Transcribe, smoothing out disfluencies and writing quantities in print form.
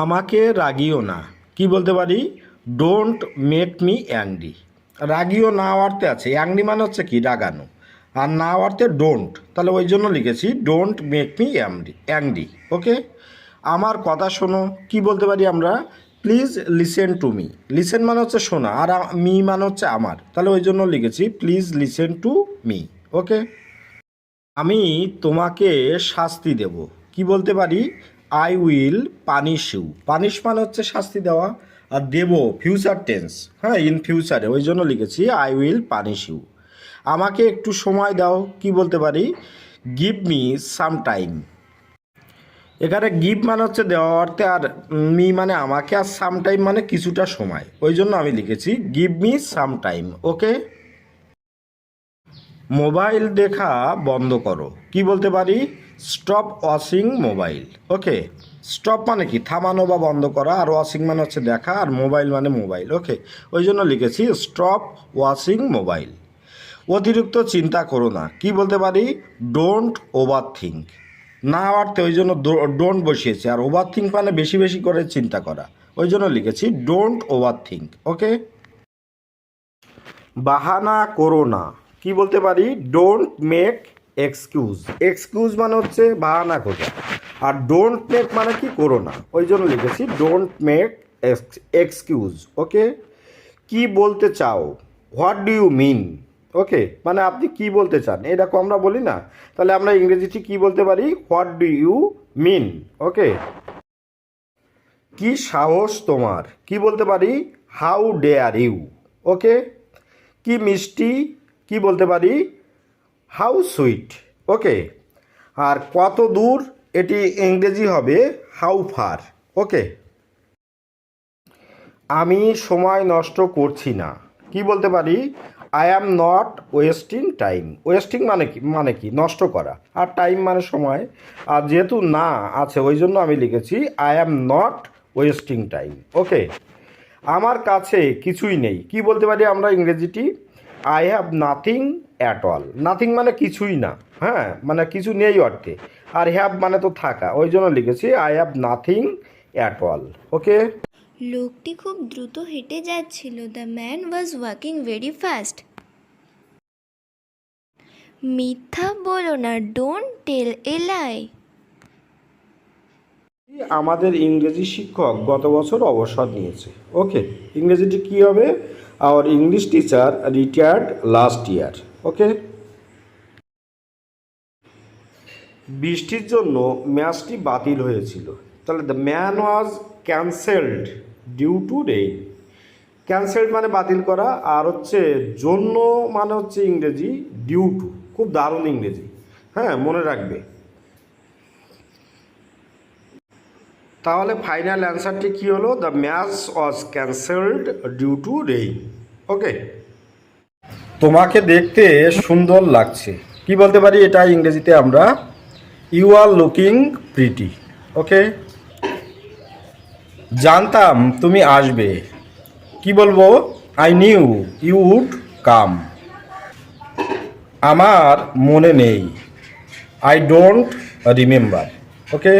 আমাকে রাগিও না, কি বলতে পারি? Don't make me angry. রাগিও না অর্থে আছে, অ্যাংরি মানে হচ্ছে কি রাগানো, আর না অর্থে ডোন্ট, তাহলে ওই জন্য লিখেছি ডোন্ট মেক মি অ্যাংরি। ওকে, আমার কথা শোনো, কি বলতে পারি আমরা? Please listen to me. Listen মানে হচ্ছে শোনা, আর মি মানে হচ্ছে আমার, তাহলে ওই জন্য লিখেছি please listen to me. Okay, আমি তোমাকে শাস্তি দেব, কি বলতে পারি? I will punish you. Punish মানে হচ্ছে শাস্তি দেওয়া, আর দেব ফিউচার টেন্স, হ্যাঁ, ইন ফিউচারে, ওই জন্য লিখেছি আই উইল পানিশ ইউ। আমাকে একটু সময় দাও, কি বলতে পারি? Give me some time. এখানে গিভ মানে হচ্ছে দেওয়া অর্থে, আর মি মানে আমাকে, আর সাম টাইম মানে কিছুটা সময়, ওই জন্য আমি লিখেছি give me some time. Okay, mobile দেখা বন্ধ করো, কি বলতে পারি? Stop watching mobile. Okay, stop মানে কি থামানো বা বন্ধ করা, আর ওয়াচিং মানে হচ্ছে দেখা, আর মোবাইল মানে মোবাইল। ওকে, ওই জন্য লিখেছি স্টপ ওয়াচিং মোবাইল। অতিরিক্ত চিন্তা করো না, কি বলতে পারি? Don't over think. না অর্থে ওই জন্য ডোন্ট বসিয়েছি, আর ওভার থিঙ্ক মানে বেশি বেশি করে চিন্তা করা, ওই জন্য লিখেছি ডোন্ট ওভার থিঙ্ক। ওকে, বাহানা করো না, কি বলতে পারি? Don't make excuse. এক্সকিউজ মানে হচ্ছে বাহানা খোঁজা, আর ডোন্ট মেক মানে কি করো না, ওই জন্য লিখেছি ডোন্ট মেক এক্সকিউজ। ওকে, কি বলতে চাও? What do you mean? Okay, মানে আপনি কি বলতে চান, এরকম আমরা বলি না, তাহলে আমরা ইংরেজিতে কি বলতে পারি? What do you mean. Okay, কি সাহস তোমার, কি বলতে পারি? How dare you. ওকে, কি মিষ্টি, কি বলতে পারি? How sweet. ওকে, আর কত দূর, এটি ইংরেজি হবে হাউ ফার। ওকে, আমি সময় নষ্ট করছি না, কি বলতে পারি? I am not wasting time. Wasting মানে কি নষ্ট করা, আর টাইম মানে সময়, আর যেহেতু না আছে ওই জন্য আমি লিখেছি I am not wasting time. Okay, আমার কাছে কিছুই নেই, কি বলতে পারি আমরা ইংরেজিটি? I have nothing at all. Nothing মানে কিছুই না, হ্যাঁ, মানে কিছু নেই অর্থে, আর হ্যাভ মানে তো থাকা, ওই জন্য লিখেছি I have nothing at all. Okay, লোকটি খুব দ্রুত হেঁটে যাচ্ছিল। The man was walking very fast. মিথ্যা বলো না, ডোন্ট টেল এ লাই। আমাদের ইংরেজি শিক্ষক গত বছর অবসর নিয়েছে। ওকে, ইংরেজিটি কি হবে? Our English teacher retired last year. Okay, বৃষ্টির জন্য ম্যাচটি বাতিল হয়েছিল, তাহলে the man was cancelled due to rain. Cancelled মানে বাতিল করা, আর হচ্ছে জন্য মানে হচ্ছে ইংরেজি ডিউ টু। খুব দারুণ ইংরেজি, হ্যাঁ, মনে রাখবে। তাহলে ফাইনাল অ্যান্সারটি কী হলো? The match was cancelled due to rain. Okay, তোমাকে দেখতে সুন্দর লাগছে, কি বলতে পারি এটা ইংরেজিতে আমরা? You are looking pretty. Okay, জানতাম তুমি আসবে, কি বলবো? I knew you would come. আমার মনে নেই, আই ডোন্ট রিমেম্বার। ওকে,